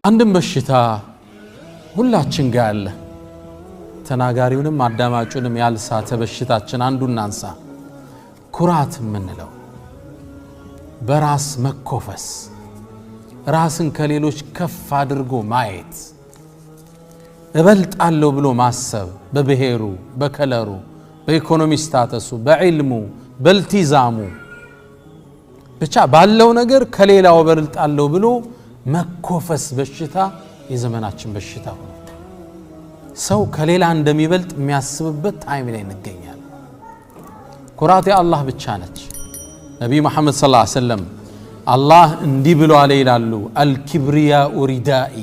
አንድም በሽታ ሁላችን ጋር አለ። ተናጋሪውንም አዳማጩንም ያልሳተ በሽታችን አንዱን አንሳ። ኩራት ምንለው በራስ መኮፈስ፣ ራስን ከሌሎች ከፍ አድርጎ ማየት፣ እበልጣለሁ ብሎ ማሰብ፣ በብሔሩ፣ በከለሩ፣ በኢኮኖሚ ስታተሱ፣ በዕልሙ፣ በልቲዛሙ ብቻ ባለው ነገር ከሌላው እበልጣለሁ ብሎ መኮፈስ በሽታ የዘመናችን በሽታ ሆነ። ሰው ከሌላ እንደሚበልጥ የሚያስብበት ታይም ላይ እንገኛለን። ኩራት የአላህ ብቻ ነች። ነቢይ መሐመድ ሰለላሁ ዐለይሂ ወሰለም አላህ እንዲህ ብሎ አለ ይላሉ፣ አልኪብሪያኡ ሪዳኢ፣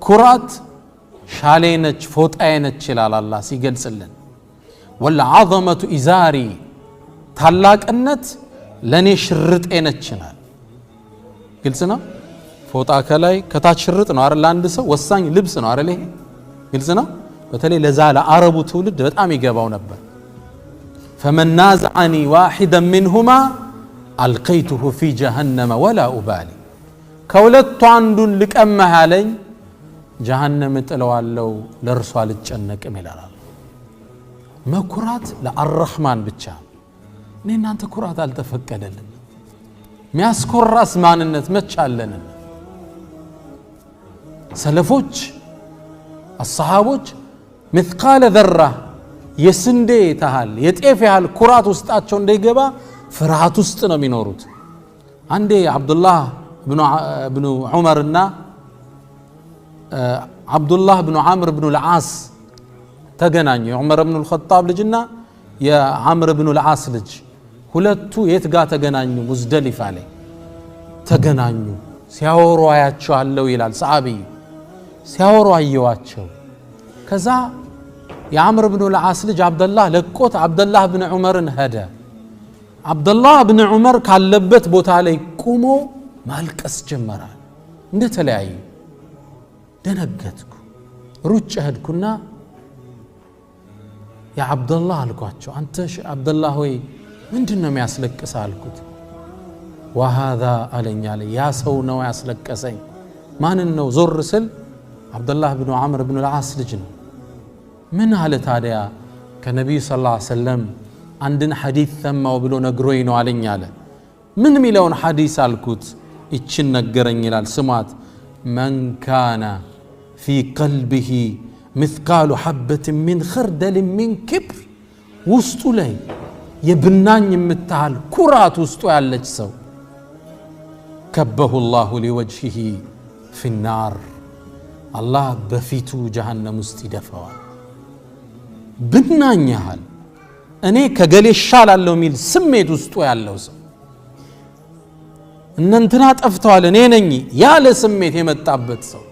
ኩራት ሻሌ ነች ፎጣዬ ነች ይላል አላህ ሲገልጽልን። ወልዐዘመቱ ኢዛሪ፣ ታላቅነት ለኔ ሽርጤ ነች ይላል። ግልጽ ነው። ፎጣ ከላይ ከታች ሽርጥ ነው አይደል? አንድ ሰው ወሳኝ ልብስ ነው አይደል? ይሄ ግልጽ ነው። በተለይ ለዛ ለአረቡ ትውልድ በጣም ይገባው ነበር። فمن نازعني واحدا منهما ألقيته في جهنم ولا أبالي، ከሁለቱ አንዱን ልቀማህ አለኝ ጀሃነም ጥለዋለሁ ለርሷ ልጨነቅም ይላል። መኩራት ለአርህማን ብቻ። እኔ እናንተ ኩራት አልተፈቀደልን። ሚያስኮራስ ማንነት መቻለን። ሰለፎች አሰሃቦች مثقال ذرة የስንዴ ታህል የጤፍ ያህል ኩራት ውስጣቸው እንዳይገባ ፍርሃት ውስጥ ነው የሚኖሩት። አንዴ አብዱላህ ብኑ ዑመርና አብዱላህ ብኑ ዓምር ብኑ ልዓስ ተገናኙ። የዑመር ብኑ ልኸጣብ ልጅና የዓምር ብኑ ልዓስ ልጅ ሁለቱ የት ጋር ተገናኙ? ሙዝደሊፋ ላይ ተገናኙ። ሲያወሩ አያቸዋለሁ ይላል ሰሃቢይ። ሲያወሩ አየዋቸው። ከዛ የዓምር ብኑ ልዓስ ልጅ አብደላህ ለቆት አብደላህ ብን ዑመርን ሄደ። አብደላህ ብን ዑመር ካለበት ቦታ ላይ ቁሞ ማልቀስ ጀመረ። እንደተለያዩ ደነገጥኩ። ሩጭ ሄድኩና ያ አብደላህ አልኳቸው፣ አንተ አብደላህ ሆይ ምንድነው የሚያስለቅስ አልኩት። ወሃዛ አለኝ አለ፣ ያ ሰው ነው ያስለቀሰኝ። ማንን ነው? ዞር ስል አብደላህ ብን ዓምር ብን ልዓስ ልጅ ነው። ምን አለ ታዲያ? ከነቢዩ ሰለላሁ ዐለይሂ ወሰለም አንድን ሐዲስ ሰማው ብሎ ነግሮኝ ነው አለኝ አለ። ምን ሚለውን ሐዲስ አልኩት። ይችን ነገረኝ ይላል፣ ስሟት። መን ካነ ፊ ቀልቢሂ ምትቃሉ ሐበት ሚን ኸርደል ሚን ክብር፣ ውስጡ ላይ የብናኝ የምታህል ኩራት ውስጡ ያለች ሰው ከበሁ ላሁ ሊወጅሂ ፊናር፣ አላህ በፊቱ ጀሃነም ውስጥ ይደፈዋል። ብናኝ ያህል እኔ ከገሌ ሻላለሁ የሚል ስሜት ውስጡ ያለው ሰው፣ እነንትና ጠፍተዋል እኔ ነኝ ያለ ስሜት የመጣበት ሰው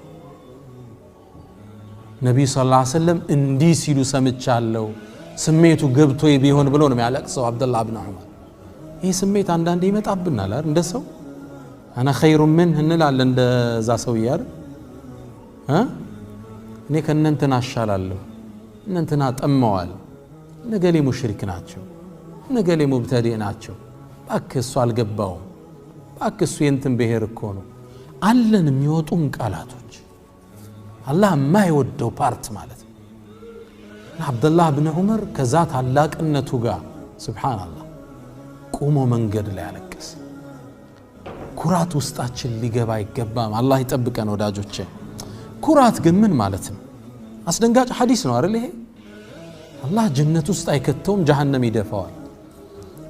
ነቢዩ ሰለላሁ ዐለይሂ ወሰለም እንዲህ ሲሉ ሰምቻለሁ። ስሜቱ ገብቶ ቢሆን ብሎ ነው የሚያለቅሰው አብደላህ ብን ዑመር። ይህ ስሜት አንዳንዴ ይመጣብናል አይደል? እንደ ሰው አና ኸይሩ ምን እንላለን እንደዛ ሰው ይያር እኔ ከእነንትና አሻላለሁ፣ እነንትና ጠመዋል፣ ነገሌ ሙሽሪክ ናቸው፣ ነገሌ ሙብተዲዕ ናቸው፣ እባክህ እሱ አልገባውም፣ እባክህ እሱ የእንትን ብሔር እኮ ነው አለን የሚወጡን ቃላቶች አላህ የማይወደው ፓርት ማለት ነው። አብደላህ ብን ዑመር ከዛ ታላቅነቱ ጋር ሱብሃንአላህ ቆሞ መንገድ ላይ ያለቀሰ። ኩራት ውስጣችን ሊገባ አይገባም። አላህ ይጠብቀን ወዳጆቼ። ኩራት ግን ምን ማለት ነው? አስደንጋጭ ሐዲስ ነው አይደል? ይሄ አላህ ጀነት ውስጥ አይከተውም፣ ጀሃነም ይደፋዋል።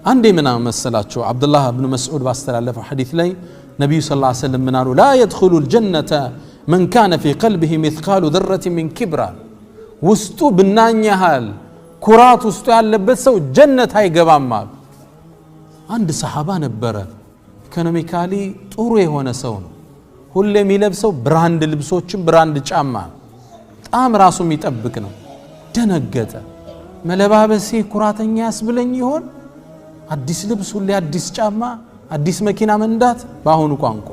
አንዴ ምን መሰላችሁ? አብዱላህ ብን መስዑድ ባስተላለፈው ሐዲስ ላይ ነብዩ ሰለላሁ ዐለይሂ ወሰለም ምን አሉ? ላ የድኹሉል ጀነተ መን ካነ ፊ ቀልቢሂ ሚስቃሉ ዘረቲ ሚን ኪብር፣ ውስጡ ብናኝ ያህል ኩራት ውስጡ ያለበት ሰው ጀነት አይገባም። አንድ ሰሃባ ነበረ፣ ኢኮኖሚካሊ ጥሩ የሆነ ሰው ነው። ሁሌ የሚለብሰው ብራንድ ልብሶችን ብራንድ ጫማ፣ በጣም ራሱ የሚጠብቅ ነው። ደነገጠ። መለባበሴ ኩራተኛ ያስብለኝ ይሆን? አዲስ ልብስ፣ ሁሌ አዲስ ጫማ፣ አዲስ መኪና መንዳት። በአሁኑ ቋንቋ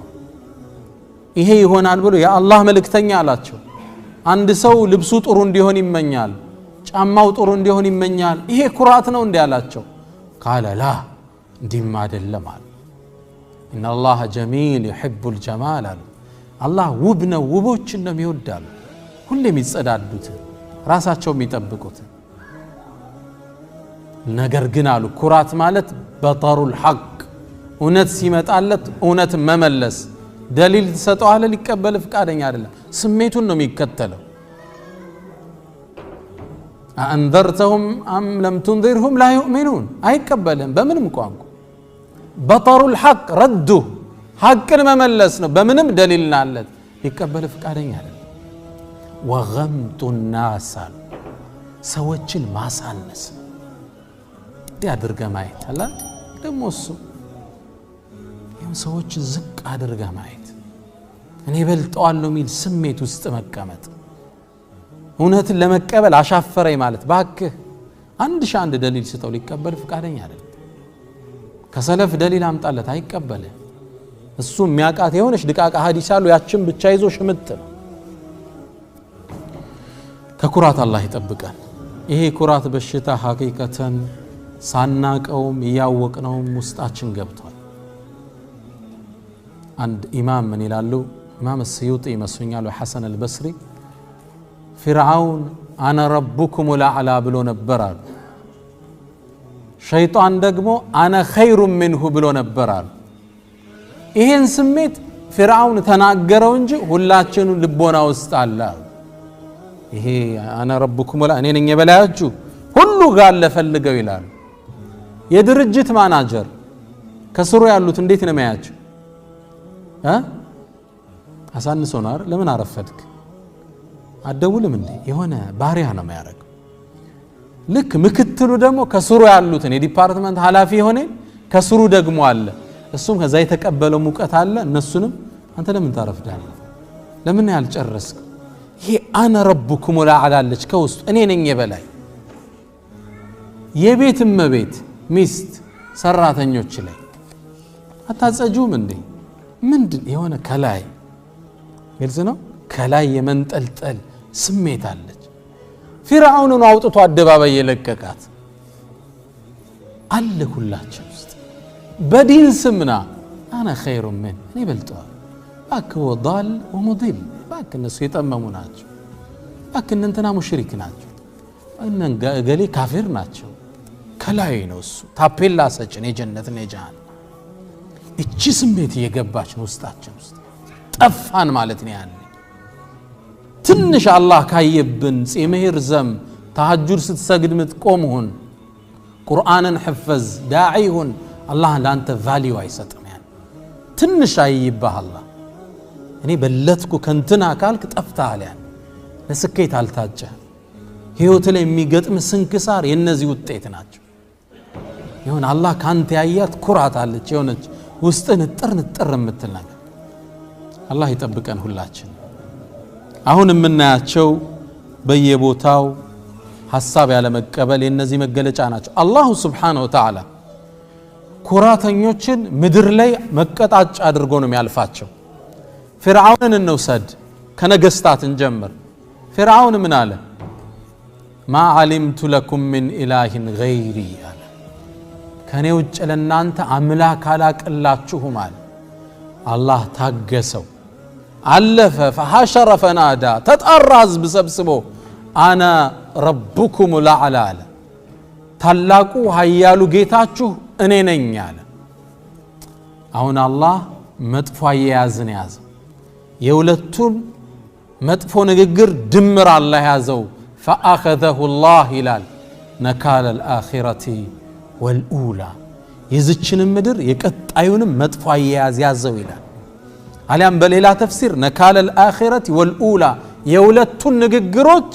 ይሄ ይሆናል ብሎ የአላህ መልእክተኛ አላቸው። አንድ ሰው ልብሱ ጥሩ እንዲሆን ይመኛል፣ ጫማው ጥሩ እንዲሆን ይመኛል። ይሄ ኩራት ነው እንዴ አላቸው። ቃለ ላ እንዲህም አይደለም አለ። ኢነላህ ጀሚል ዩሂቡል ጀማል አሉ። አላህ ውብ ነው ውቦችን ነው የሚወዳሉ ሁሌ የሚጸዳዱት ራሳቸው የሚጠብቁት ነገር ግን አሉ ኩራት ማለት በጠሩል ሐቅ እውነት ሲመጣለት እውነት መመለስ ደሊል ተሰጠዋለ ሊቀበል ፍቃደኛ አይደለም ስሜቱን ነው የሚከተለው አንዘርተሁም አም ለም ትንዚርሁም ላ ዩእሚኑን አይቀበልም በምንም ቋንቋ በጠሩል ሐቅ ረዱ ሐቅን መመለስ ነው በምንም ደሊልናለት ሊቀበል ፍቃደኛ አይደለም ወገምጡ الناس ሰዎችን ማሳነስ ያድርገ ማየት አላ ደሞሱ ሰዎች ዝቅ አድርገ ማየት እኔ በልጠዋለሁ ሚል ስሜት ውስጥ መቀመጥ እውነትን ለመቀበል አሻፈረኝ ማለት ባክህ አንድ ደሊል ስጠው ሊቀበል ፍቃደኛ አይደለም ከሰለፍ ደሊል አምጣለት አይቀበል እሱ የሚያቃት የሆነች ድቃቃ ሐዲስ አሉ ያችን ብቻ ይዞ ሽምጥ ነው ከኩራት አላህ ይጠብቃል ይሄ ኩራት በሽታ ሐቂቀተን ሳናቀውም ያወቅነውም ውስጣችን ገብቷል አንድ ኢማም ምን ይላሉ ኢማም السيوطي መስኛሉ ሐሰን አልበስሪ فرعون انا ربكم الاعلى ብሎ ነበራል ሸይጣን ደግሞ انا خير منه ብሎ ነበራል ይሄን ስሜት فرعون ተናገረው እንጂ ሁላችንም ልቦና ውስጥ አለ ይሄ انا ربكم الاعلى እኔ ነኝ የበላያችሁ ሁሉ ጋር ለፈልገው ይላል የድርጅት ማናጀር ከስሩ ያሉት እንዴት ነው የሚያያቸው አሳንሶናር ለምን አረፈድክ አደውልም እንዴ የሆነ ባሪያ ነው የሚያደርገው ልክ ምክትሉ ደግሞ ከስሩ ያሉትን የዲፓርትመንት ኃላፊ ሆነ ከስሩ ደግሞ አለ እሱም ከዛ የተቀበለው ሙቀት አለ እነሱንም አንተ ለምን ታረፍዳለህ ለምን ያልጨረስክ ይሄ አነ ረብኩም ወላዓላለች ከውስጥ እኔ ነኝ የበላይ የቤት እመቤት ሚስት ሰራተኞች ላይ አታጸጁም እንዴ ምንድን የሆነ ከላይ ግልጽ ነው ከላይ የመንጠልጠል ስሜት አለች ፊርዓውንን አውጥቶ አደባባይ የለቀቃት አለ ሁላችን ውስጥ በዲን ስምና انا خير من እኔ በልጠዋል ባክ ወዳል ወሙዲል ባክ እነሱ የጠመሙ ናቸው ባክ እንትና ሙሽሪክ ናቸው እነን ገሌ ካፊር ናቸው ከላይ ነው እሱ ታፔላ ሰጭን የጀነትን የጀሃነም እቺ ስሜት የገባች ነው ውስጣችን ውስጥ ጠፋን ማለት ነው ያለ ትንሽ አላህ ካየብን ጺመህር ዘም ተሐጁድ ስትሰግድ ምትቆምሁን ቁርአንን ሕፈዝ ዳዒሁን አላህ ላንተ ቫልዩ አይሰጥም ያን ትንሽ አይይባህ አላህ እኔ በለትኩ ከንትና ካልክ ጠፍታል ያን ለስኬት አልታጨ ህይወት ላይ የሚገጥም ስንክሳር የነዚህ ውጤት ናቸው ይሁን አላህ ካንተ ያያት ኩራት አለች የሆነች ውስጥን ጥርንጥር የምትል ነገር አላህ ይጠብቀን ሁላችን አሁን የምናያቸው በየቦታው ሐሳብ ያለ መቀበል የነዚህ መገለጫ ናቸው አላህ Subhanahu Wa Ta'ala ኩራተኞችን ምድር ላይ መቀጣጫ አድርጎ ነው የሚያልፋቸው ፍርዓውንን እንውሰድ ከነገስታት እንጀምር ፍርዓውን ምን አለ ما علمت لكم من اله غيري ከኔ ውጭ ለናንተ አምላክ አላቀላችሁም አለ አላህ ታገሰው አለፈ فحشر فنادى ተጣራ ህዝብ ሰብስቦ انا ربكم الاعلى ታላቁ ኃያሉ ጌታችሁ እኔ ነኝ አለ አሁን አላህ መጥፎ ያያዝን ያዘ የሁለቱን መጥፎ ንግግር ድምር አላህ ያዘው فاخذه الله ይላል نكال الاخره والأولى يزچن مدر يقطايونم مطفو አያያዝ ያዘው ይላል አሊያም በሌላ ተፍሲር نكال الآخرة والأولى የሁለቱን ንግግሮች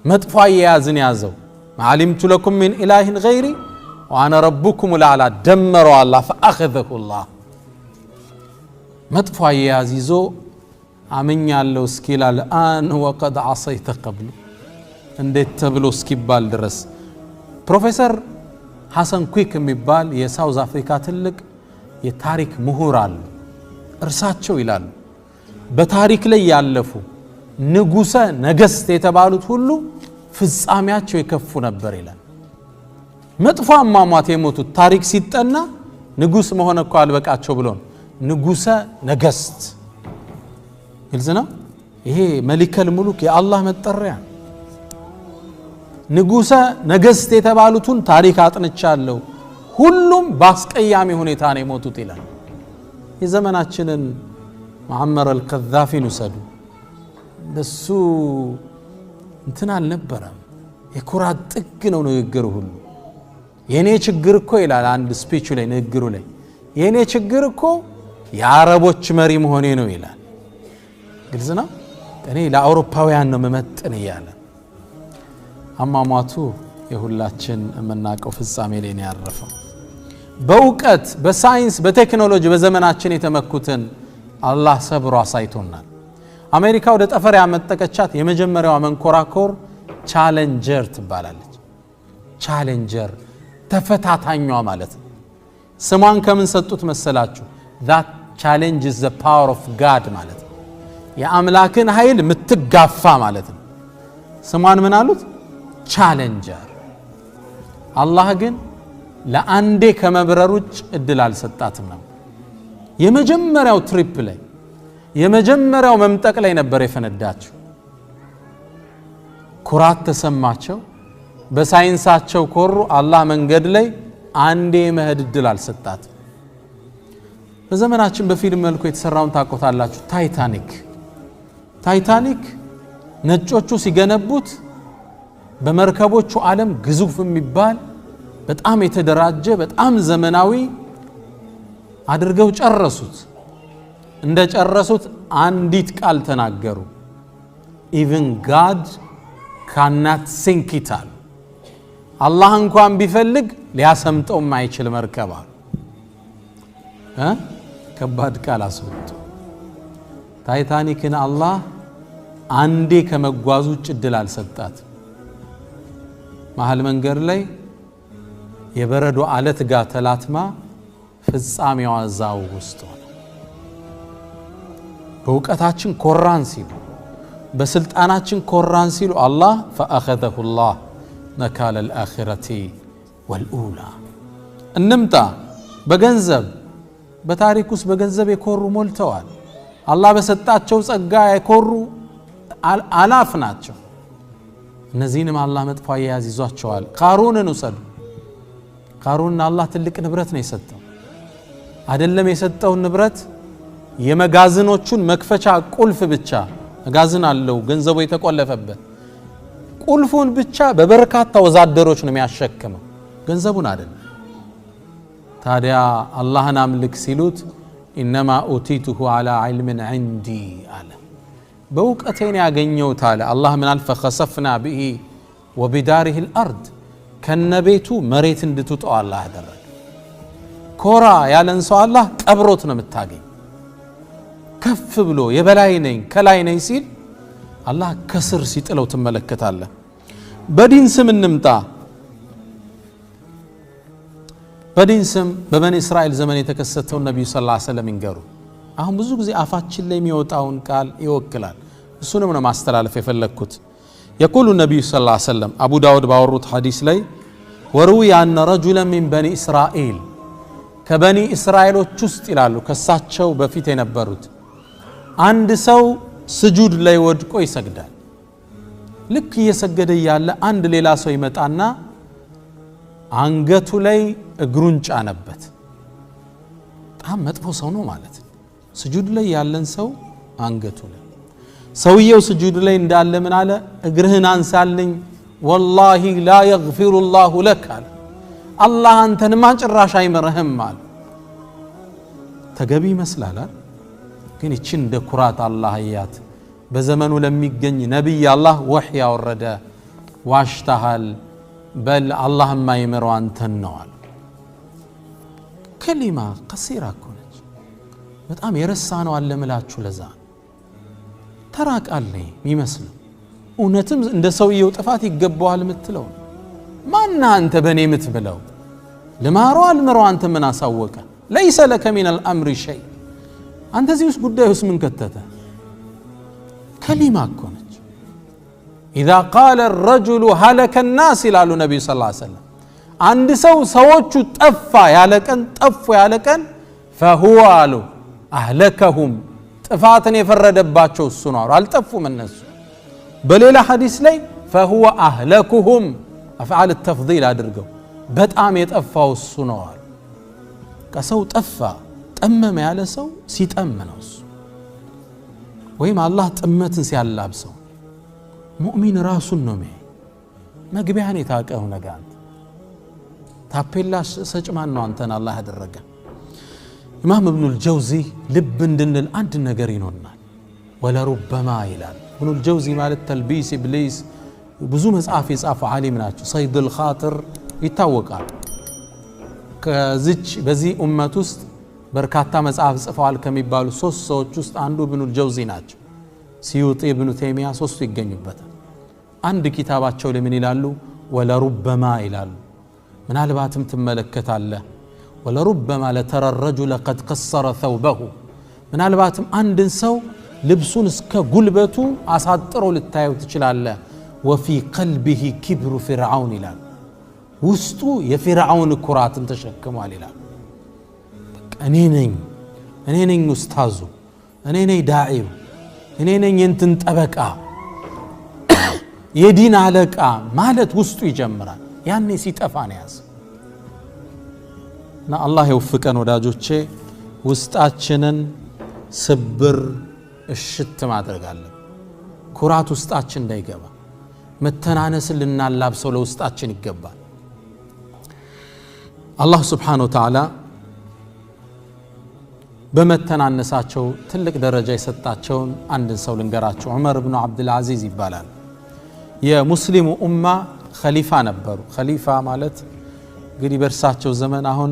መጥፎ አያያዝን ያዘው علمت لكم من إله غيري وأنا ربكم الأعلى دمروا الله فأخذه الله መጥፎ አያያዝ ይዞ አመኛለሁ እስኪል الآن وقد عصيت قبل እንዴት ተብሎ እስኪባል ድረስ ፕሮፌሰር ሐሰን ኩክ የሚባል የሳውዝ አፍሪካ ትልቅ የታሪክ ምሁር አሉ እርሳቸው ይላሉ በታሪክ ላይ ያለፉ ንጉሰ ነገስት የተባሉት ሁሉ ፍጻሜያቸው የከፉ ነበር ይላል መጥፎ አሟሟት የሞቱት ታሪክ ሲጠና ንጉስ መሆን እኮ አልበቃቸው ብሎ ንጉሰ ነገስት ግልጽ ነው። ይሄ መሊከል ሙሉክ የአላህ መጠሪያ ንጉሰ ነገስት የተባሉትን ታሪክ አጥንቻለሁ ሁሉም በአስቀያሚ ሁኔታ ነው የሞቱት ይላል። የዘመናችንን ሙአመር አልቀዛፊን ወሰዱ። በሱ እንትን አልነበረም። የኩራት ጥግ ነው ንግግሩ ሁሉ። የኔ ችግር እኮ ይላል አንድ ስፒቹ ላይ ንግግሩ ላይ የኔ ችግር እኮ የአረቦች መሪ መሆኔ ነው ይላል። ግልጽ ነው። እኔ ለአውሮፓውያን ነው መመጥን ይያለ አማማቱ የሁላችን የምናቀው ፍጻሜ ላይ ነው ያረፈው። በእውቀት በሳይንስ በቴክኖሎጂ በዘመናችን የተመኩትን አላህ ሰብሮ አሳይቶናል። አሜሪካ ወደ ጠፈር ያመጠቀቻት የመጀመሪያዋ መንኮራኮር ቻሌንጀር ትባላለች። ቻሌንጀር ተፈታታኛዋ ማለት ነው። ስሟን ከምን ሰጡት መሰላችሁ? that challenge is the power of God ማለት ነው። የአምላክን ኃይል ምትጋፋ ማለት ነው። ስሟን ምን አሉት? ቻሌንጀር። አላህ ግን ለአንዴ ከመብረር ውጭ እድል አልሰጣትም ነው። የመጀመሪያው ትሪፕ ላይ የመጀመሪያው መምጠቅ ላይ ነበር የፈነዳቸው። ኩራት ተሰማቸው። በሳይንሳቸው ኮሩ። አላህ መንገድ ላይ አንዴ መሄድ እድል አልሰጣትም። በዘመናችን በፊልም መልኩ የተሰራውን ታቆታላችሁ። ታይታኒክ ነጮቹ ሲገነቡት በመርከቦቹ ዓለም ግዙፍ የሚባል በጣም የተደራጀ በጣም ዘመናዊ አድርገው ጨረሱት። እንደ ጨረሱት አንዲት ቃል ተናገሩ። even God cannot sink it all። አላህ እንኳን ቢፈልግ ሊያሰምጠው የማይችል መርከብ አሉ። ከባድ ቃል አስወጡ። ታይታኒክን አላህ አንዴ ከመጓዙ ውጭ እድል አልሰጣት። መሃል መንገድ ላይ የበረዶ አለት ጋር ተላትማ ፍጻሜዋ እዛው ውስጥ ሆነ። በእውቀታችን ኮራን ሲሉ በስልጣናችን ኮራን ሲሉ አላህ فأخذه الله نكال الآخرة والأولى። እንምጣ በገንዘብ በታሪክ ውስጥ በገንዘብ የኮሩ ሞልተዋል። አላህ በሰጣቸው ጸጋ የኮሩ አላፍ ናቸው። እነዚህንም አላህ መጥፎ አያያዝ ይዟቸዋል። ቃሩንን ውሰዱ። ቃሩን አላህ ትልቅ ንብረት ነው የሰጠው። አይደለም የሰጠውን ንብረት የመጋዝኖቹን መክፈቻ ቁልፍ ብቻ መጋዝን አለው ገንዘቡ የተቆለፈበት ቁልፉን ብቻ በበርካታ ወዛደሮች ነው የሚያሸክመው ገንዘቡን አይደለም። ታዲያ አላህን አምልክ ሲሉት ኢነማ ኡቲቱሁ አላ ዒልምን ዒንዲ አለ። በእውቀቴን ያገኘሁት አለ አላህ። ምን አልፈ ኸሰፍና ብሂ ወቢዳሪህ አልአርድ ከነቤቱ መሬት እንድትውጠው አላህ አደረገ። ኮራ ያለን ሰው አላህ ቀብሮት ነው የምታገኝ። ከፍ ብሎ የበላይ ነኝ ከላይ ነኝ ሲል አላህ ከስር ሲጥለው ትመለከታለህ። በዲን ስም እንምጣ። በዲን ስም በበኒ እስራኤል ዘመን የተከሰተው ነብዩ ሰለላሁ ዐለይሂ ወሰለም ይንገሩ። አሁን ብዙ ጊዜ አፋችን ላይ የሚወጣውን ቃል ይወክላል። እሱንም ነው ማስተላለፍ የፈለኩት። يقول النبي صلى الله عليه وسلم أبو داود باوروت حديث لي وروي أن رجلا من بني إسرائيل كبني إسرائيل وشست إلالو كساتشو بفيت ينبروت عند سو سجود لي ودكو يسجدال لك يسجد يالا عند ليلا سو يمتعنا አንገቱ ላይ እግሩን ጫነበት። በጣም መጥፎ ሰው ነው ማለት ስጁድ ላይ ያለን ሰው አንገቱ ላይ ሰውየው ስጁድ ላይ እንዳለ ምን አለ? እግርህን አንሳልኝ والله لا يغفر الله لك አለ። አላህ አንተን ማጭራሽ አይመረህም አለ። ተገቢ ይመስላል ግን እቺ እንደ ኩራት አላህ ያያት። በዘመኑ ለሚገኝ ነብይ አላህ ወህይ ያወረደ ዋሽታሃል በል አላህ ማይመረው አንተን ነው አለ። ከሊማ ቀሲራ ኮነች በጣም የረሳነው አለ ምላችሁ ለዛ ተራቃለ የሚመስለው እውነትም እንደ ሰውየው ጥፋት ይገባዋል ምትለው ማን አንተ በኔ ምትብለው ለማሮ አልመረው አንተ ምን አሳወቀ? ليس لك من الامر شيء አንተ እዚህ ውስጥ ጉዳዩስ ምን ከተተ? ከሊማ ኮነች إذا قال الرجل هلك الناس ይላሉ ነብዩ ሰለላሁ ዐለይሂ ወሰለም። አንድ ሰው ሰዎቹ ጠፋ ያለቀን ጠፉ ያለቀን فهو አሉ اهلكهم ጥፋትን የፈረደባቸው እሱ ነው አልጠፉም እነሱ በሌላ ሐዲስ ላይ فهو اهلكهم افعال التفضيل አድርገው በጣም የጠፋው እሱ ነው ከሰው ጠፋ ጠመመ ያለ ሰው ሲጠም ነው እሱ ወይም አላህ ጥመትን ሲያላብሰው ሙእሚን ራሱን ነው መግቢያን የታቀው ነገር ታፔላ ሰጭማን ነው አንተን አላህ ያደረገ ኢማም ኢብኑ አልጀውዚ ልብ እንድንል አንድ ነገር ይኖርናል ወለሩበማ ይላል ኢብኑ አልጀውዚ ማለት ተልቢስ ኢብሊስ ብዙ መጽሐፍ የጻፈ ዓሊም ናቸው ሰይዱል ኻጥር ይታወቃል ከዚች በዚህ ኡመት ውስጥ በርካታ መጽሐፍ ጽፈዋል ከሚባሉ ሶስት ሰዎች ውስጥ አንዱ ኢብኑ አልጀውዚ ናቸው ሲዩጢ ኢብኑ ተይሚያ ሶስቱ ይገኙበታል አንድ ኪታባቸው ለምን ይላሉ ወለሩበማ ይላሉ ምናልባትም ትመለከታለህ ወለሩበማ ለተራ الرجل قد قصر ثوبه ምናልባትም አንድን ሰው ልብሱን እስከ ጉልበቱ አሳጥሮ ልታየው ትችላለህ وفي قلبه كبر فرعون ይላል ውስጡ የፍርዓውን ኩራትን ተሸክሟል ይላል እኔ ነኝ ኡስታዙ እኔ ነኝ ዳዒው እኔ ነኝ እንትን ጠበቃ የዲን አለቃ ማለት ውስጡ ይጀምራል ያኔ ሲጠፋ ነው ያዝ እና አላህ ይወፍቀን ወዳጆቼ ውስጣችንን ስብር እሽት ማድረግ አለብን ኩራት ውስጣችን እንዳይገባ መተናነስ ልናላብሰው ለውስጣችን ይገባል አላህ Subhanahu Wa Ta'ala በመተናነሳቸው ትልቅ ደረጃ የሰጣቸውን አንድ ሰው ልንገራቸው ዑመር ኢብኑ አብዱል አዚዝ ይባላል የሙስሊሙ ኡማ ኸሊፋ ነበሩ ኸሊፋ ማለት እንግዲህ በርሳቸው ዘመን አሁን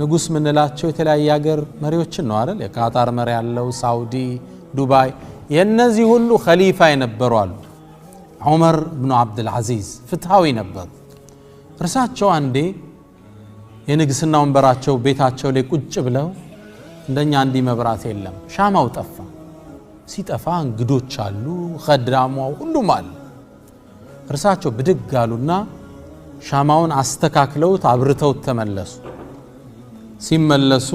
ንጉስ ምንላቸው የተለያየ ሀገር መሪዎችን ነው አይደል የካታር መሪ ያለው ሳውዲ ዱባይ የነዚህ ሁሉ ኸሊፋ የነበሩ አሉ ዑመር ኢብኑ አብዱል አዚዝ ፍትሃዊ ነበሩ እርሳቸው አንዴ የንግስና ወንበራቸው ቤታቸው ላይ ቁጭ ብለው እንደኛ አንዲ መብራት የለም ሻማው ጠፋ ሲጠፋ እንግዶች አሉ ኸድራማው ሁሉም አለ እርሳቸው ብድግ አሉና ሻማውን አስተካክለውት አብርተው ተመለሱ ሲመለሱ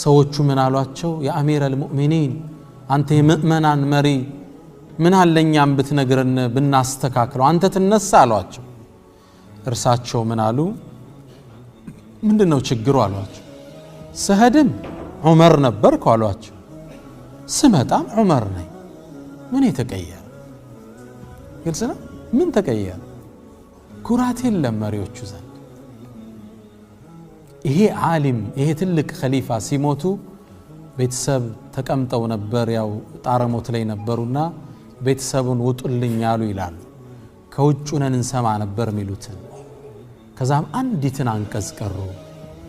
ሰዎቹ ምን አሏቸው የአሚር አልሙእሚኒን አንተ የምእመናን መሪ ምን አለኛም ብትነግረን ብናስተካክለው አንተ ትነሳ አሏቸው እርሳቸው ምን አሉ ምንድነው ችግሩ አሏቸው ሰህድም ዑመር ነበርኩ አሏቸው ስመጣም ዑመር ነኝ ምን የተቀየረ ግልጽ ነው ምን ተቀየረ ኩራት የለም መሪዎቹ ዘንድ ይሄ ዓሊም ይሄ ትልቅ ኸሊፋ ሲሞቱ ቤተሰብ ተቀምጠው ነበር ያው ጣረሞት ላይ ነበሩና ቤተሰቡን ውጡልኝ ያሉ ይላሉ ከውጭ ነን እንሰማ ነበር ሚሉትን ከዛም አንዲትን አንቀጽ ቀሩ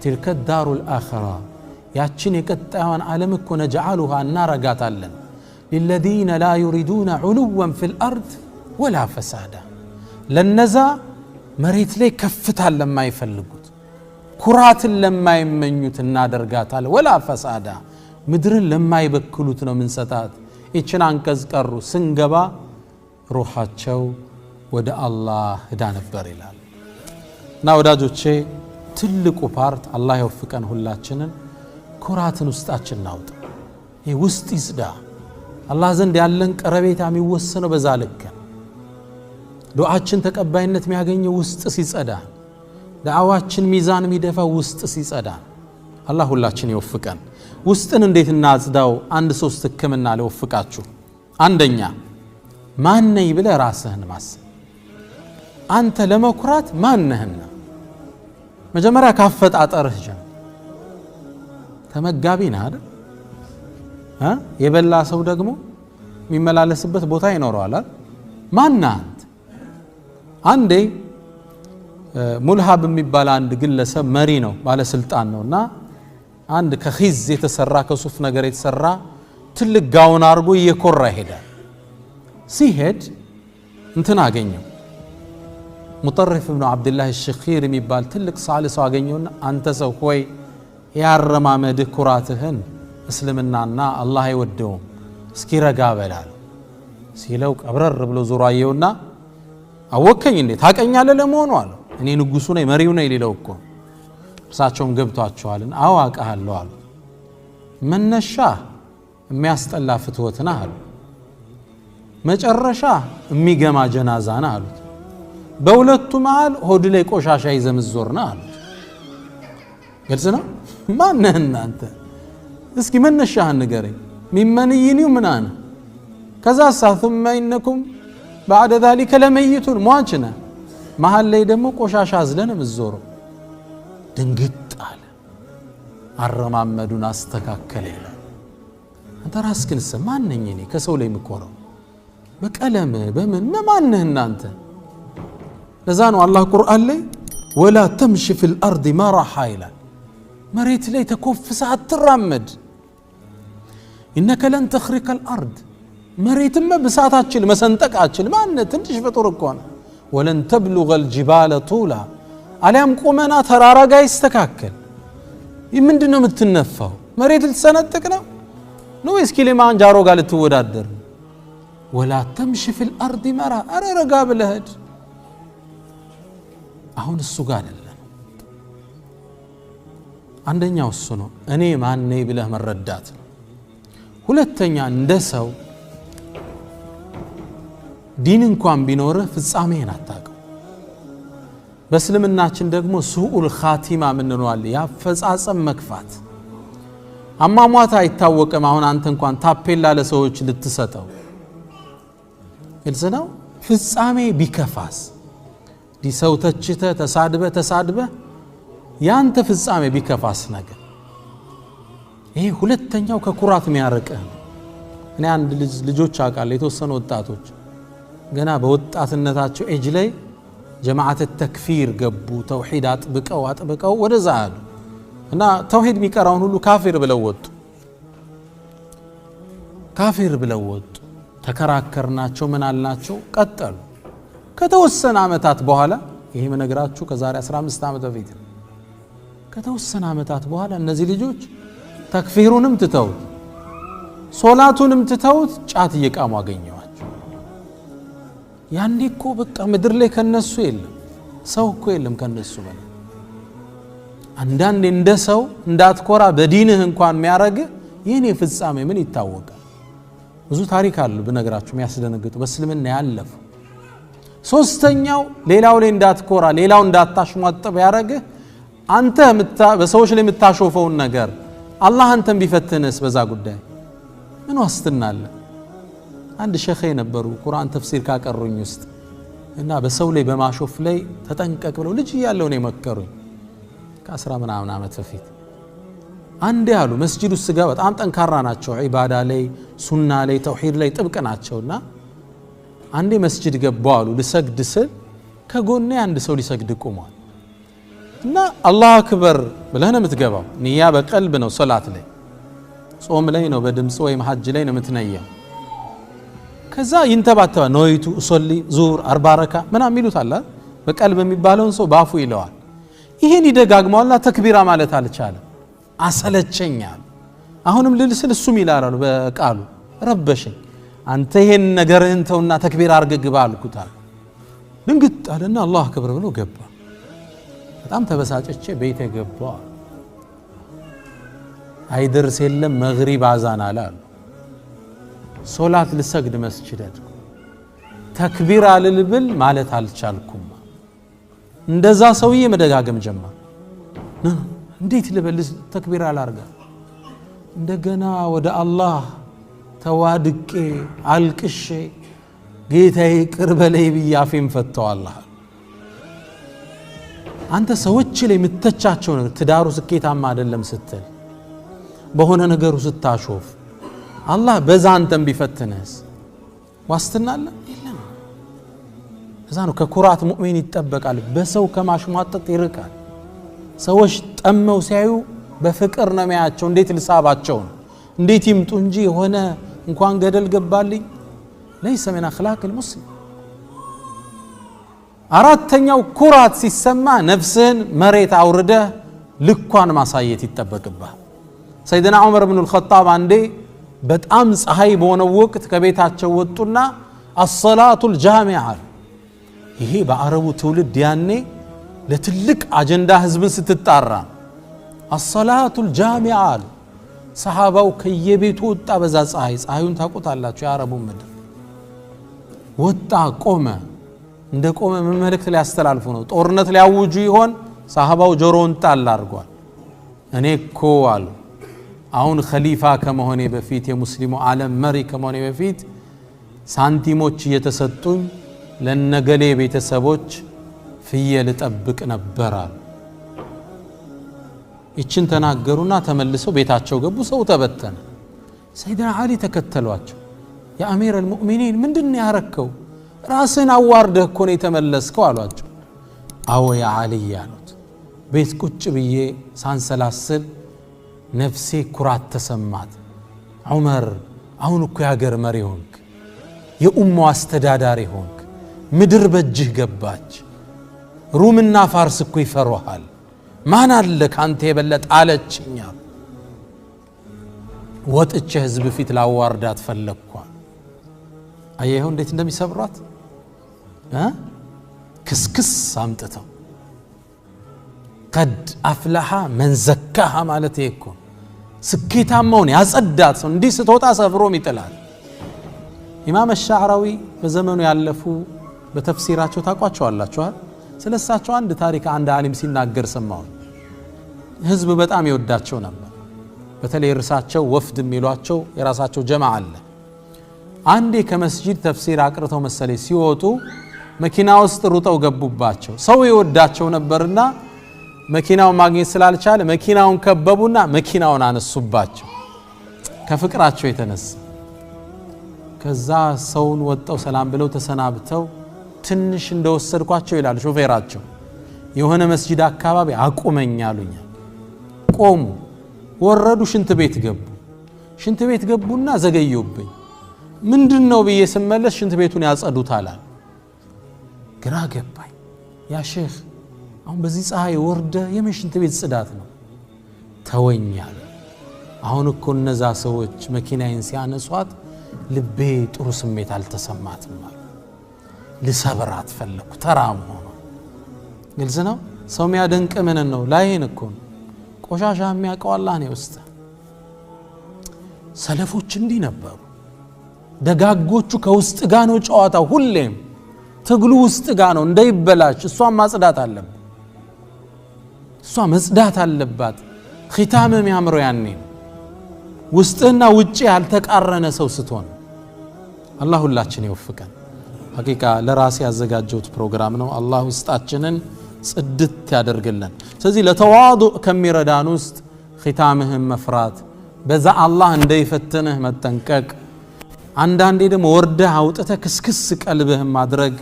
تلك الدار الآخرة ያችን የቀጣዩን ዓለም እኮ ነجعلها እናረጋታለን للذين لا يريدون علوا في الأرض ولا فسادا ለነዛ መሬት ላይ ከፍታን ለማይፈልጉት ኩራትን ለማይመኙት እናደርጋታለን ولا فسادا ምድርን ለማይበክሉት ነው ምን ሰጣት እቺን አንቀጽ ቀሩ ስንገባ ሩሃቸው ወደ አላህ ሄዳ ነበር ይላል እና ወዳጆቼ ትልቁ ፓርት አላህ ይወፍቀን ሁላችንን ኩራትን ውስጣችን ናውጥ ይሄ ውስጥ ይስዳ አላህ ዘንድ ያለን ቀረቤታ የሚወሰነው በዛ ልክ ዱዓችን ተቀባይነት የሚያገኘው ውስጥ ሲጸዳ ዳዓዋችን ሚዛን የሚደፋ ውስጥ ሲጸዳ አላህ ሁላችን ይወፍቀን ውስጥን እንዴት እናጽዳው አንድ ሶስት ህክምና ለወፍቃችሁ አንደኛ ማን ነኝ ብለ ራስህን ማሰብ አንተ ለመኩራት ማን ነህና መጀመሪያ ካፈጣጠርህ ጀምር ተመጋቢ ነህ አይደል የበላ ሰው ደግሞ የሚመላለስበት ቦታ ይኖረዋል ማን አንተ አንዴ ሙልሃብ የሚባል አንድ ግለሰብ መሪ ነው ባለስልጣን ነውና አንድ ከኺዝ የተሰራ ከሱፍ ነገር የተሰራ ትልቅ ጋውን አርጎ እየኮራ ይሄዳል ሲሄድ እንትን አገኘው ሙጠርፍ ኢብኑ አብዱላህ الشخير የሚባል ትልቅ ሳልስ አገኘውና አንተ ሰው ሆይ ያረማመድ ኩራትህን እስልምናና አላህ አይወደውም እስኪ ረጋ በላል ሲለው ቀብረር ብሎ ዞሮ አየውና አወከኝ እንዴ ታቀኛለህ ለመሆኑ አለ እኔ ንጉሱ ነኝ መሪው ነኝ ሊለው እኮ እርሳቸውም ገብቷቸዋልን አዋቃለሁ አሉ መነሻ የሚያስጠላ ፍትወት ነህ አሉ። መጨረሻ የሚገማ ጀናዛ ነህ አሉት። በሁለቱ መሃል ሆድ ላይ ቆሻሻ ይዘምዞር ነህ አሉት። ግልጽ ነው። ማን ነህ እናንተ? እስኪ መነሻህን ንገረኝ። ሚመንይኒው ምናነ ከዛ ثم انكم بعد ذلك لميتون ሟችነ መሃል ላይ ደግሞ ቆሻሻ አዝለን ምዞረው። ድንግጥ አለ። አረማመዱን አስተካከለ ይላል። አንተ ራስህን ማን ነኝ እኔ ከሰው ላይ ምቆረው? በቀለም በምን ማን ነህ እናንተ? ለዛ ነው አላህ ቁርአን ላይ ወላ ተምሺ ፊል አርድ መራሃ ይላል። መሬት ላይ ተኮፍሰ አትራመድ። ኢነከ ለን ተኽሪቀ አልአርድ መሬትም በሳታችን መሰንጠቃችን ማን ትንሽ ፍጡር እኮ ነው። ወለን ተብሉገ الجبال طولا አሊያም ቁመና ተራራ ጋር ይስተካከል። ምንድነው የምትነፋው? መሬት ልትሰነጥቅ ነው ነው ወይስ ኪሊማንጃሮ ጋር ልትወዳደር? ወላ ተምሺ ፊል አርድ መራሃ አረጋ ብለህድ። አሁን እሱ ጋር አይደለም። አንደኛው እሱ ነው እኔ ማን ነኝ ብለህ መረዳት። ሁለተኛ እንደ ሰው ዲን እንኳን ቢኖር ፍጻሜን አታውቅም። በእስልምናችን ደግሞ ሱኡል ኻቲማ ምንነዋል? ያፈጻጸም መክፋት። አሟሟት አይታወቅም። አሁን አንተ እንኳን ታፔላ ለሰዎች ልትሰጠው ግልጽ ነው። ፍጻሜ ቢከፋስ ዲሰው ተችተ ተሳድበ ያንተ ፍጻሜ ቢከፋስ ነገር ይሄ ሁለተኛው ከኩራት የሚያርቅህ። እኔ አንድ ልጆች አውቃለሁ የተወሰኑ ወጣቶች ገና በወጣትነታቸው ኤጅ ላይ ጀማዓት ተክፊር ገቡ። ተውሂድ አጥብቀው ወደዛ አሉ እና ተውሂድ የሚቀራውን ሁሉ ካፊር ብለው ወጡ። ተከራከርናቸው ምን አልናቸው ቀጠሉ። ከተወሰነ ዓመታት በኋላ ይሄ መነግራችሁ ከዛሬ 15 ዓመት በፊት ከተወሰነ ዓመታት በኋላ እነዚህ ልጆች ተክፊሩንም ትተውት ሶላቱንም ትተውት ጫት እየቃሙ አገኘዋቸው። ያኔ እኮ በቃ ምድር ላይ ከነሱ የለም ሰው እኮ የለም ከነሱ በላይ። አንዳንዴ እንደ ሰው እንዳትኮራ በዲንህ እንኳን የሚያረግ ይሄኔ ፍጻሜ ምን ይታወቃል? ብዙ ታሪክ አሉ በነገራችሁ የሚያስደነግጡ በእስልምና ያለፉ። ሶስተኛው ሌላው ላይ እንዳትኮራ ሌላው እንዳታሽሟጠብ ያረግ አንተ በሰዎች ላይ የምታሾፈውን ነገር አላህ አንተን ቢፈትንስ በዛ ጉዳይ ምን ዋስትና አለ? አንድ ሸኺ ነበሩ ቁርአን ተፍሲር ካቀሩኝ ውስጥ እና በሰው ላይ በማሾፍ ላይ ተጠንቀቅ ብለው ልጅ እያለሁ ነው የመከሩኝ ከ10 ምናምን ዓመት በፊት። አንዴ አሉ መስጂድ ውስጥ ጋር በጣም ጠንካራ ናቸው ዒባዳ ላይ ሱና ላይ ተውሂድ ላይ ጥብቅ ናቸውና አንዴ መስጂድ ገባው አሉ ልሰግድ ስል ከጎኔ አንድ ሰው ሊሰግድ ቆሟል እና አላሁ አክበር ብለህ ነው የምትገባው። ንያ በቀልብ ነው። ሶላት ላይ ጾም ላይ ነው በድምጽ ወይም ሐጅ ላይ ነው የምትነያው። ከዛ ይንተባተባ ነይቱ ኡሰሊ ዙር 40 ረካ ምናምን ይሉት አለ በቀልብ የሚባለውን ሰው ባፉ ይለዋል። ይሄን ይደጋግመዋልና ተክቢራ ማለት አልቻለም። አሰለቸኛል። አሁንም ልልስል እሱም ይላራሉ በቃሉ ረበሸኝ። አንተ ይሄን ነገርህን ተውና ተክቢር አርገህ ግባ አልኩታል። ድንግጥ አለና አላሁ አክበር ብሎ ገባ። በጣም ተበሳጨቼ ቤት ገባ። አይደርስ የለም መግሪብ አዛን አለ። ሶላት ልሰግድ መስጂድ ተክቢር አልልብል ማለት አልቻልኩም። እንደዛ ሰውዬ መደጋገም ጀመረ። እንዴት ልበል ተክቢር አላርጋ? እንደገና ወደ አላህ ተዋድቄ አልቅሼ ጌታዬ ቅር በለይ ብዬ አፌን ፈተዋለሁ። አንተ ሰዎች ላይ የምትተቻቸው ነገር ትዳሩ ስኬታማ አይደለም ስትል በሆነ ነገሩ ስታሾፍ አላህ በዛ አንተም ቢፈትነስ ዋስትና አለ የለም። እዛ ነው ከኩራት ሙእሚን ይጠበቃል። በሰው ከማሽሟጠጥ ይርቃል። ሰዎች ጠመው ሲያዩ በፍቅር ነው የሚያቸው። እንዴት ልሳባቸው እንዴት ይምጡ እንጂ የሆነ እንኳን ገደል ገባልኝ ليس من اخلاق المسلم። አራተኛው ኩራት ሲሰማ ነፍስን መሬት አውርደህ ልኳን ማሳየት ይጠበቅብሃል። ሰይድና ዑመር ኢብኑ አልኸጣብ አንዴ በጣም ፀሐይ በሆነ ወቅት ከቤታቸው ወጡና አሰላቱል ጃሚዓ ይሄ በአረቡ ትውልድ ያኔ ለትልቅ አጀንዳ ህዝብን ስትጣራ አሰላቱል ጃሚዓ ሰሃባው ከየቤቱ ወጣ በዛ ፀሐዩን ታቆታላችሁ የአረቡ ምድር ወጣ ቆመ እንደቆመ መልእክት ሊያስተላልፉ ነው ጦርነት ሊያውጁ ይሆን ሰሃባው ጆሮውን ጣል አድርጓል እኔ እኮ አሉ አሁን ኸሊፋ ከመሆኔ በፊት የሙስሊሙ ዓለም መሪ ከመሆኔ በፊት ሳንቲሞች እየተሰጡኝ ለነገሌ ቤተሰቦች ፍየል ጠብቅ ነበር አሉ ይችን ተናገሩና ተመልሰው ቤታቸው ገቡ ሰው ተበተነ ሰይድና አሊ ተከተሏቸው የአሚር አልሙእሚኒን ምንድነው ያረከው ራስን አዋርደህ እኮ ነው የተመለስከው አሏቸው አዎ ያ አሊ ያሉት ቤት ቁጭ ብዬ ሳንሰላስል ነፍሴ ኩራት ተሰማት ዑመር አሁን እኮ ያገር መሪ ሆንክ የኡማው አስተዳዳሪ ሆንክ ምድር በእጅህ ገባች ሩምና ፋርስ እኮ ይፈሩሃል ማን አለ ካንተ የበለጠ አለችኛ ወጥቼ ህዝብ ፊት ላዋርዳት ፈለኳ አየኸው እንዴት እንደሚሰብሯት ክስክስ አምጥተው قد أفلح من زكاها مالته يكون سكيتامون ያጸዳት ሰው እንዲህ ስትወጣ ሰብሮም ይጥላል ኢማም الشعراوي በዘመኑ ያለፉ በተፍሲራቸው ታቋቸዋላችሁ ስለሳቸው አንድ ታሪክ አንድ ዓሊም ሲናገር ሰማው ህዝብ በጣም ይወዳቸው ነበር በተለይ ርሳቸው ወፍድ የሚሏቸው የራሳቸው ጀማዓ አለ አንዴ ከመስጂድ ተፍሲር አቅርተው መሰለኝ ሲወጡ መኪና ውስጥ ሩጠው ገቡባቸው ሰው ይወዳቸው ነበርና መኪናው ማግኘት ስላልቻለ መኪናውን ከበቡና መኪናውን አነሱባቸው ከፍቅራቸው የተነሳ ከዛ ሰውን ወጣው ሰላም ብለው ተሰናብተው ትንሽ እንደወሰድኳቸው ይላል ሾፌራቸው የሆነ መስጂድ አካባቢ አቁመኛሉኛ ቆሙ ወረዱ ሽንት ቤት ገቡና ዘገዩብኝ ምንድነው ብዬ ስመለስ ሽንት ቤቱን ያጸዱታል ግራ ገባኝ ያ ሼህ አሁን በዚህ ፀሐይ ወርደ የሽንት ቤት ጽዳት ነው ተወኛል አሁን እኮ እነዛ ሰዎች መኪናዬን ሲያነሷት ልቤ ጥሩ ስሜት አልተሰማትም ልሰብራት ፈለኩ ተራም ሆኖ ግልጽ ነው ሰው የሚያደንቅ ምን ነው ላይን እኮ ቆሻሻ የሚያቀው አላህ ነው ውስጥ ሰለፎች እንዲህ ነበሩ ደጋጎቹ ከውስጥ ጋር ነው ጨዋታው ሁሌም ትግሉ ውስጥ ጋር ነው እንዳይበላሽ እሷን ማጽዳት አለበት እሷ መጽዳት አለባት ختامም ያምረው ያኔ ውስጥና ውጪ ያልተቃረነ ሰው ስትሆን አላህ ሁላችን ይወፍቀን ሐቂቃ ለራሴ ያዘጋጀሁት ፕሮግራም ነው አላህ ውስጣችንን ጽድት ያደርግልን ስለዚህ ለተዋዱዕ ከሚረዳን ውስጥ ختامህን መፍራት በዛ አላህ እንዳይፈትንህ መጠንቀቅ አንዳንዴ ደግሞ ወርደህ አውጥተህ ክስክስ ቀልብህን ማድረግ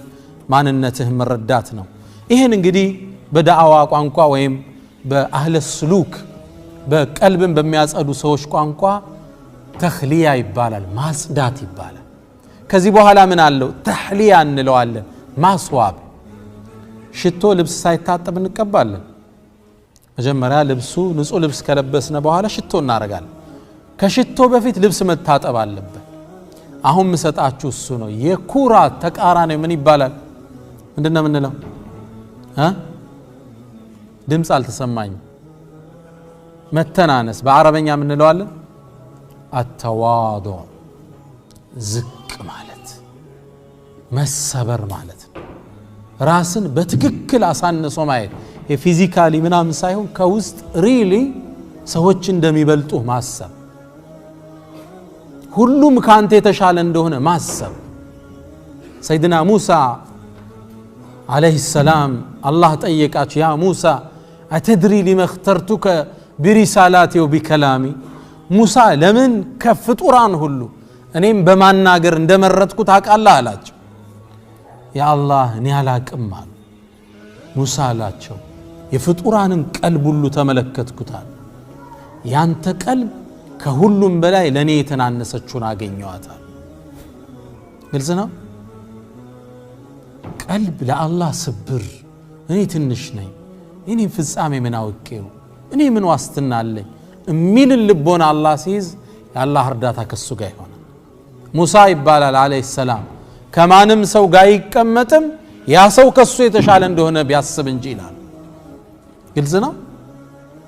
ማንነትህ መረዳት ነው ይሄን እንግዲህ በዳዕዋ ቋንቋ ወይም በአህለ ስሉክ በቀልብን በሚያጸዱ ሰዎች ቋንቋ ተኽሊያ ይባላል ማጽዳት ይባላል ከዚህ በኋላ ምን አለው ተህሊያ እንለዋለን ማስዋብ ሽቶ ልብስ ሳይታጠብ እንቀባለን መጀመሪያ ልብሱ ንጹህ ልብስ ከለበስነ በኋላ ሽቶ እናረጋለን ከሽቶ በፊት ልብስ መታጠብ አለበት አሁን መሰጣችሁ እሱ ነው የኩራት ተቃራኒ ምን ይባላል ምንድነው ምንለው ድምጽ አልተሰማኝ መተናነስ በአረበኛ ምን እንለዋለን አተዋዱዕ ዝቅ ማለት መሰበር ማለት ራስን በትክክል አሳንሶ ማየት የፊዚካሊ ምናምን ሳይሆን ከውስጥ ሪሊ ሰዎች እንደሚበልጡ ማሰብ ሁሉም ካንተ የተሻለ እንደሆነ ማሰብ ሰይድና ሙሳ عليه السلام الله ጠየቃቸው ያ ሙሳ أتدري لما اخترتك برسالاتي وبكلامي ሙሳ ለምን ከፍጡራን ሁሉ እኔም በማናገር እንደመረጥኩ ታውቃለህ አላቸው ያ አላህ እኔ አላቅም አሉ ሙሳ አላቸው የፍጡራንን ቀልብ ሁሉ ተመለከትኩታል ያንተ ቀልብ ከሁሉም በላይ ለኔ የተናነሰችውን አገኘዋታል ግልጽ ነው ቀልብ ለአላህ ስብር እኔ ትንሽ ነኝ እኔ ፍጻሜ ምን አውቄው እኔ ምን ዋስትና አለኝ እሚል ልቦና አላህ ሲይዝ የአላህ እርዳታ ከሱ ጋር ይሆናል ሙሳ ይባላል አለይሂ ሰላም ከማንም ሰው ጋር ይቀመጥም ያ ሰው ከሱ የተሻለ እንደሆነ ቢያስብ እንጂ ይላል ግልጽ ነው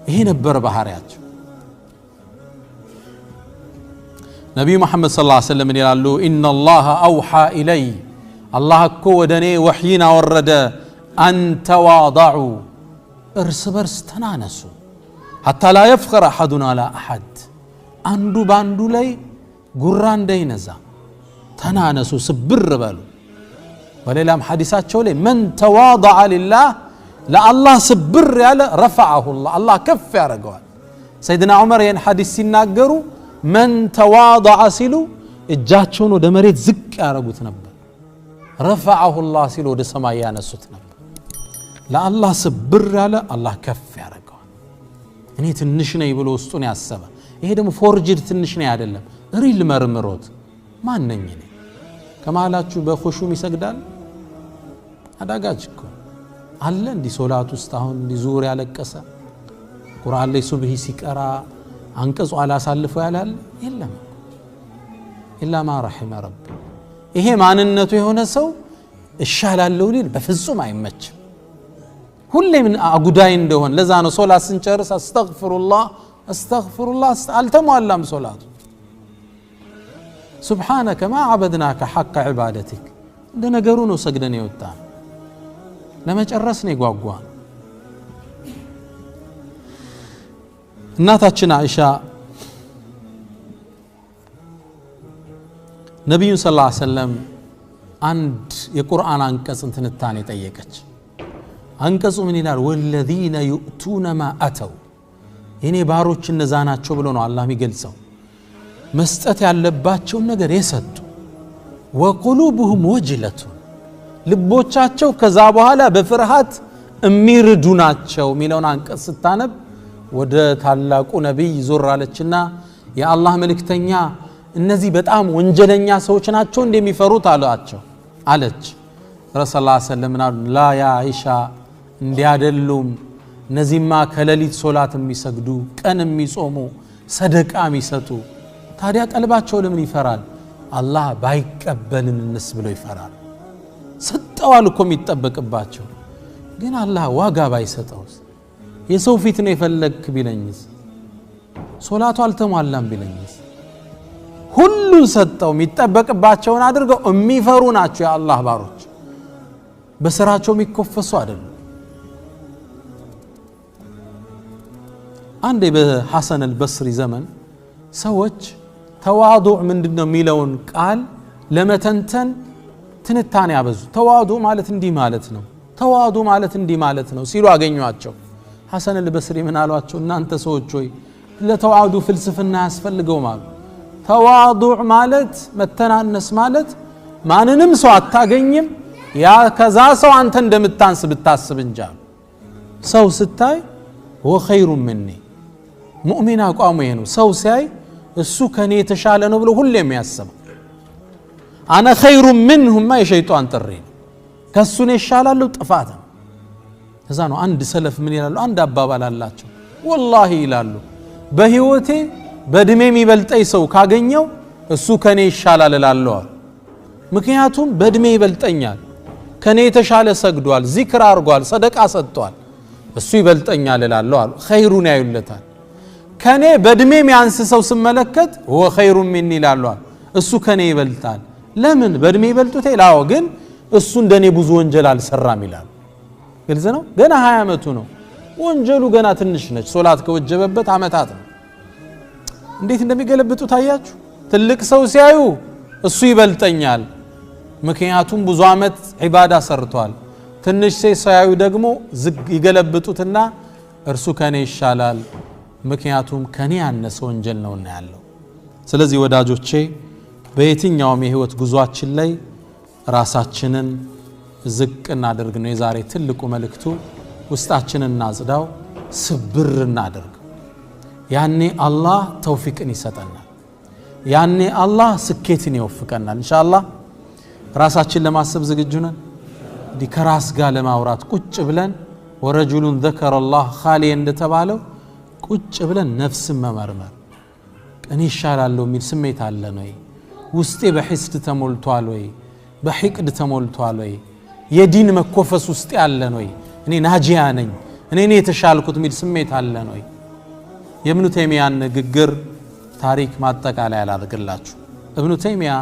ይሄ ነበር ባህሪያቸው ነብዩ መሐመድ ሰለላሁ ዐለይሂ ወሰለም ይላሉ ኢነላህ አውሃ ኢለይ አላህ እኮ ወደኔ ወህይን አወረደ አን ተዋضዑ እርስ በርስ ተናነሱ ሐታ ላ የፍኸር አሐዱን አላ አሐድ አንዱ ባንዱ ላይ ጉራ እንዳይነዛ ተናነሱ ስብር በሉ ወሌላም ሐዲሳቸው ላይ መን ተዋضዐ ሊላህ ለአላህ ስብር ያለ ረፈዐሁ አላህ ከፍ ያደርገዋል ሰይድና ዑመር ይህን ሐዲስ ሲናገሩ መን ተዋضዐ ሲሉ እጃቸውን ወደ መሬት ዝቅ ያደርጉት ነበር ረፈዐሁ ሲሉ ወደ ሰማይ ያነሱት ነበር ለአላህ ስብር ያለ አላህ ከፍ ያደርገዋል እኔ ትንሽ ነኝ ብሎ ውስጡን ያሰበ ይሄ ደግሞ ፎርጅድ ትንሽ ነኝ አይደለም ሪል መርምሮት ማን ነኝ እኔ ከመሃላችሁ በኹሹም ይሰግዳል አዳጋች እኮ አለ እንዲህ ሶላት ውስጥ አሁን እንዲህ ዙር ያለቀሰ ቁርአን ላይ ሱብሂ ሲቀራ አንቀጹ አላሳልፈው ያላል የለም ኢላ ማ ረሒመ ረቢ ይሄ ማንነቱ የሆነ ሰው እሻላለሁ ሊል በፍጹም አይመችም ሁሌም አጉዳይ እንደሆነ ለዛ ነው ሶላት ስንጨርስ አስተግፊሩላህ አልተሟላም ሶላቱ ሱብሓነከ ማ ዐበድናከ ሐቀ ዒባደቲክ እንደ ነገሩ ነው ሰግደን የወጣን ለመጨረስ ነው የጓጓን እናታችን አይሻ ነብዩን ሰለላሁ ዐለይሂ ወሰለም አንድ የቁርአን አንቀጽን ትንታኔ ጠየቀች አንቀጹ ምን ይላል ወለዚነ يؤتون ما أتوا የኔ ባሮች እነዛ ናቸው ብሎ ነው አላህ የሚገልጸው መስጠት ያለባቸው ነገር የሰጡ ወቁሉብሁም ወጅለቱ ልቦቻቸው ከዛ በኋላ በፍርሃት እሚርዱ ናቸው ሚለውን አንቀጽ ስታነብ ወደ ታላቁ ነብይ ዞር አለችና የአላህ መልእክተኛ እነዚህ በጣም ወንጀለኛ ሰዎች ናቸው እንደሚፈሩት አለች ረሱላህ ሰለላሁ ዐለይሂ ወሰለም ላ ያ አይሻ እንዲያደሉም እነዚህማ ከሌሊት ሶላት የሚሰግዱ ቀን የሚጾሙ ሰደቃ የሚሰጡ ታዲያ ቀልባቸው ለምን ይፈራል አላህ ባይቀበልንስ ብሎ ይፈራል ሰጠዋል እኮ የሚጠበቅባቸው ግን አላህ ዋጋ ባይሰጠውስ የሰው ፊት ነው የፈለክ ቢለኝስ ሶላቱ አልተሟላም ቢለኝስ ሁሉን ሰጠው የሚጠበቅባቸውን አድርገው የሚፈሩ ናቸው የአላህ ባሮች በስራቸው የሚኮፈሱ አይደሉም አንዴ በሐሰን አልበስሪ ዘመን ሰዎች ተዋዱዕ ምንድነው የሚለውን ቃል ለመተንተን ትንታኔ ያበዙ ተዋዱዕ ማለት እንዲህ ማለት ነው ተዋዱዕ ማለት እንዲህ ማለት ነው ሲሉ አገኙአቸው ሐሰን አልበስሪ ምን አሏቸው እናንተ ሰዎች ሆይ ለተዋዱዕ ፍልስፍና ያስፈልገው ማለት ተዋዱዕ ማለት መተናነስ ማለት ማንንም ሰው አታገኝም ያ ከዛ ሰው አንተ እንደምታንስ ብታስብ እንጂ ሰው ስታይ هو خير مني ሙእሚን አቋሙ ይሄ ነው ሰው ሲያይ እሱ ከኔ የተሻለ ነው ብሎ ሁሌ የሚያስብ انا خير منهم ما የሸይጣን ጥሪ ከሱ ነው ይሻላል ጥፋት ከዛ ነው አንድ ሰለፍ ምን ይላሉ አንድ አባባል አላቸው والله ይላሉ በህይወቴ በእድሜ የሚበልጠኝ ሰው ካገኘው እሱ ከኔ ይሻላል እላለሁ ምክንያቱም በእድሜ ይበልጠኛል ከኔ የተሻለ ሰግዷል ዚክር አርጓል ሰደቃ ሰጥቷል እሱ ይበልጠኛል እላለሁ ኸይሩን ያዩለታል ከኔ በእድሜ የሚያንስ ሰው ስመለከት هو خير مني ይላሉ እሱ ከኔ ይበልጣል ለምን በእድሜ ይበልጡት ይላው ግን እሱ እንደኔ ብዙ ወንጀል አልሰራም ይላል ግልጽ ነው ገና 20 አመቱ ነው ወንጀሉ ገና ትንሽ ነች ሶላት ከወጀበበት አመታት ነው እንዴት እንደሚገለብጡ ታያችሁ ትልቅ ሰው ሲያዩ እሱ ይበልጠኛል ምክንያቱም ብዙ አመት ዒባዳ ሰርቷል ትንሽ ሲያዩ ደግሞ ይገለብጡትና እርሱ ከኔ ይሻላል ምክንያቱም ከኔ ያነሰ ወንጀል ነውና ያለው ስለዚህ ወዳጆቼ በየትኛውም የህይወት ጉዟችን ላይ ራሳችንን ዝቅ እናድርግ ነው የዛሬ ትልቁ መልእክቱ ውስጣችንን እናጽዳው ስብር እናድርግ ያኔ አላህ ተውፊቅን ይሰጠናል ያኔ አላህ ስኬትን ይወፍቀናል ኢንሻአላህ ራሳችን ለማሰብ ዝግጁ ነን ዲከራስ ጋር ለማውራት ቁጭ ብለን ወረጁሉን ذكر الله خالي እንደተባለው ቁጭ ብለን ነፍስን መመርመር እኔ ይሻላለሁ የሚል ስሜት አለ ነው ውስጤ በሂስድ ተሞልቷል ወይ በሂቅድ ተሞልቷል ወይ የዲን መኮፈስ ውስጥ ያለ ነው እኔ ናጂያ ነኝ እኔ የተሻልኩት የሚል ስሜት አለ ነው የኢብኑ ተይሚያን ንግግር ታሪክ ማጠቃለያ ያላደርግላችሁ ኢብኑ ተይሚያ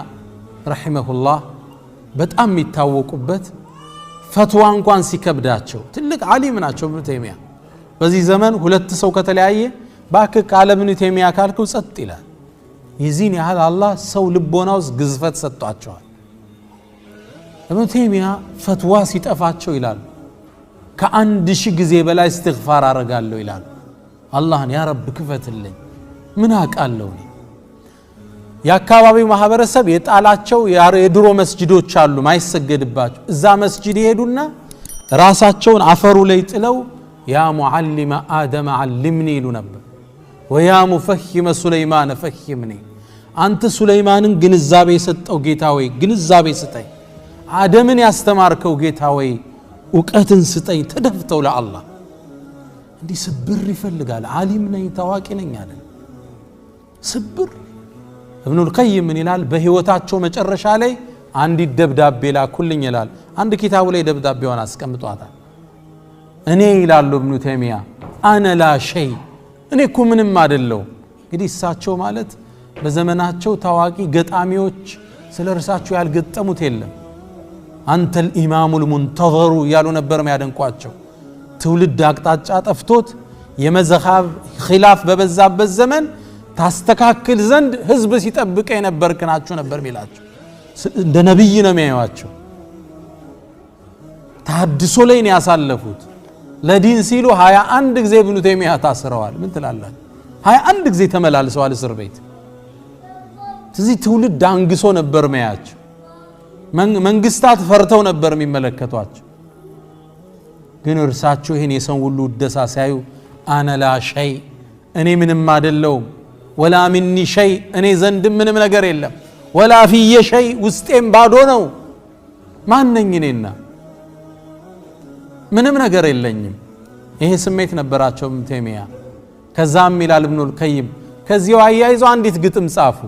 ረሂመሁላህ በጣም የሚታወቁበት ፈትዋ እንኳን ሲከብዳቸው ትልቅ ዓሊም ናቸው ኢብኑ ተይሚያ በዚህ ዘመን ሁለት ሰው ከተለያየ ባክ ቃለ ኢብኑ ተይሚያ ካልከው ጸጥ ይላል የዚህን ያህል አላህ ሰው ልቦናውስ ግዝፈት ሰጥቷቸዋል ኢብኑ ተይሚያ ፈትዋ ሲጠፋቸው ይላሉ ከ1000 ጊዜ በላይ እስትግፋር አረጋለሁ ይላሉ አላህን ያ ረብ ክፈትልኝ ምን አቃለው የአካባቢው ማህበረሰብ የጣላቸው የድሮ መስጂዶች አሉ ማይሰገድባቸው እዛ መስጂድ ይሄዱና ራሳቸውን አፈሩ ላይ ጥለው ያ ሙዓሊመ አደም علمني ይሉ ነበር ወያ ሙፈሂመ ሱለይማን ፈሂምኒ አንተ ሱለይማንን ግንዛቤ ሰጠው ጌታ ወይ ግንዛቤ ስጠኝ አደምን ያስተማርከው ጌታ ወይ ዕውቀትን ስጠኝ ተደፍተው ለአላህ እንዲህ ስብር ይፈልጋል ዓሊም ነኝ ታዋቂ ነኝ አለ ስብር ኢብኑ አልቀይም ምን ይላል በህይወታቸው መጨረሻ ላይ አንድ ደብዳቤ ላኩልኝ ይላል አንድ ኪታቡ ላይ ደብዳቤውን አስቀምጧታል እኔ ይላሉ ኢብኑ ተይሚያ አነ ላ ሸይ እኔ እኮ ምንም አይደለው እንግዲህ እሳቸው ማለት በዘመናቸው ታዋቂ ገጣሚዎች ስለ እርሳቸው ያልገጠሙት የለም አንተ الامام المنتظر ያሉ ነበር የሚያደንቋቸው ትውልድ አቅጣጫ ጠፍቶት የመዘኻብ ኺላፍ በበዛበት ዘመን ታስተካክል ዘንድ ህዝብ ሲጠብቀ የነበርክናቸው ነበር ሚላቸው እንደ ነብይ ነው የሚያዩዋቸው ታድሶ ላይ ነው ያሳለፉት ለዲን ሲሉ 21 ጊዜ ኢብኑ ተይሚያ ታስረዋል ምን ትላላችሁ 21 ጊዜ ተመላልሰዋል እስር ቤት ስለዚህ ትውልድ አንግሶ ነበር ማያቸው መንግስታት ፈርተው ነበር የሚመለከቷቸው ግን እርሳቸው ይሄን የሰው ሁሉ ደሳ ሳዩ አነ ላ ሸይ እኔ ምንም አይደለው ወላ مني شيء እኔ ዘንድ ምንም ነገር የለም ወላ فيه شيء ውስጤም ባዶ ነው ማንነኝ እኔና ምንም ነገር የለኝም ይሄ ስሜት ነበራቸው ኢብኑ ተይሚያ ከዛም ይላል ኢብኑ አልቀይም ከዚያው አያይዘው አንዲት ግጥም ጻፉ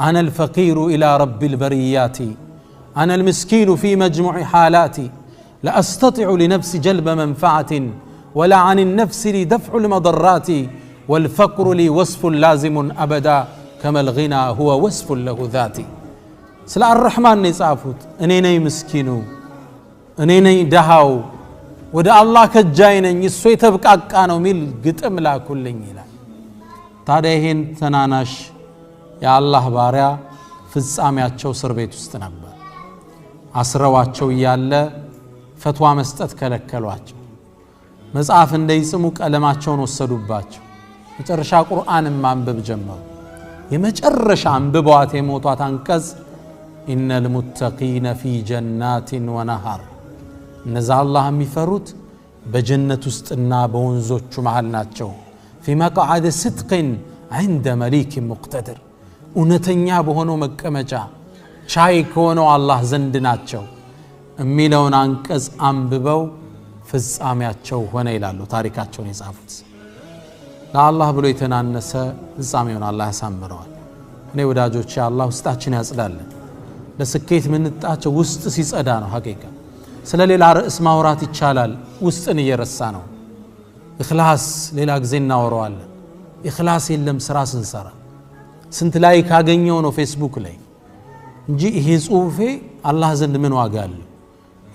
انا الفقير الى رب البريات انا المسكين في مجموع حالاتي لا استطيع لنفسي جلب منفعه ولا عن النفس لي دفع المضرات والفقر لي وصف لازم ابدا كما الغنى هو وصف له ذاتي سلا الرحمن يصافوت اني ني مسكينو اني ني دهاو ወደ አላህ ከጃይ ነኝ እሱ የተብቃቃ ነው ሚል ግጥም ላኩልኝ ይላል ታዲያ ይሄን ተናናሽ የአላህ ባሪያ ፍጻሜያቸው እስር ቤት ውስጥ ነበር አስረዋቸው ያለ ፈትዋ መስጠት ከለከሏቸው መጽሐፍ እንደይጽሙ ቀለማቸውን ወሰዱባቸው መጨረሻ ቁርአንን ማንበብ ጀመሩ የመጨረሻ አንብበዋት የሞቷት አንቀጽ ኢነል ሙተቂነ ፊ ጀናቲን ወነሃር እነዛ አላህ የሚፈሩት በጀነት ውስጥና በወንዞቹ መሃል ናቸው في مقعد صدق عند مليك مقتدر እውነተኛ በሆነው መቀመጫ ቻይ ከሆነው አላህ ዘንድ ናቸው የሚለውን አንቀጽ አንብበው ፍጻሜያቸው ሆነ ይላሉ ታሪካቸውን የጻፉት ለአላህ ብሎ የተናነሰ ፍጻሜውን አላህ ያሳምረዋል እኔ ወዳጆቼ አላህ ውስጣችን ያጽዳልን ለስኬት ምንጣቸው ውስጥ ሲጸዳ ነው ሐቂቃ ስለሌላ ርዕስ ማውራት ይቻላል ውስጥን እየረሳ ነው ኢኽላስ ሌላ ጊዜ እናወራዋለን ኢኽላስ የለም ስራ ስንሰራ ስንት ላይ ካገኘው ነው ፌስቡክ ላይ እንጂ ይሄ ጽሁፌ አላህ ዘንድ ምን ዋጋ አለው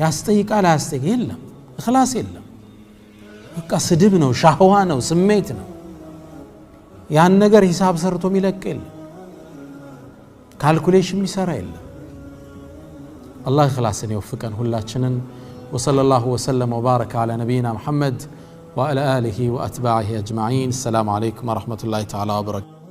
ያስጠይቃል አያስጠይቅ የለም ኢኽላስ የለም በቃ ስድብ ነው ሻህዋ ነው ስሜት ነው ያን ነገር ሂሳብ ሰርቶ ሚለቅ የለም ካልኩሌሽን የሚሰራ የለም الله إخلاصن يوفقن هلاتشنن وصلى الله وسلم وبارك على نبينا محمد وعلى آله وأتباعه أجمعين السلام عليكم ورحمة الله تعالى وبركاته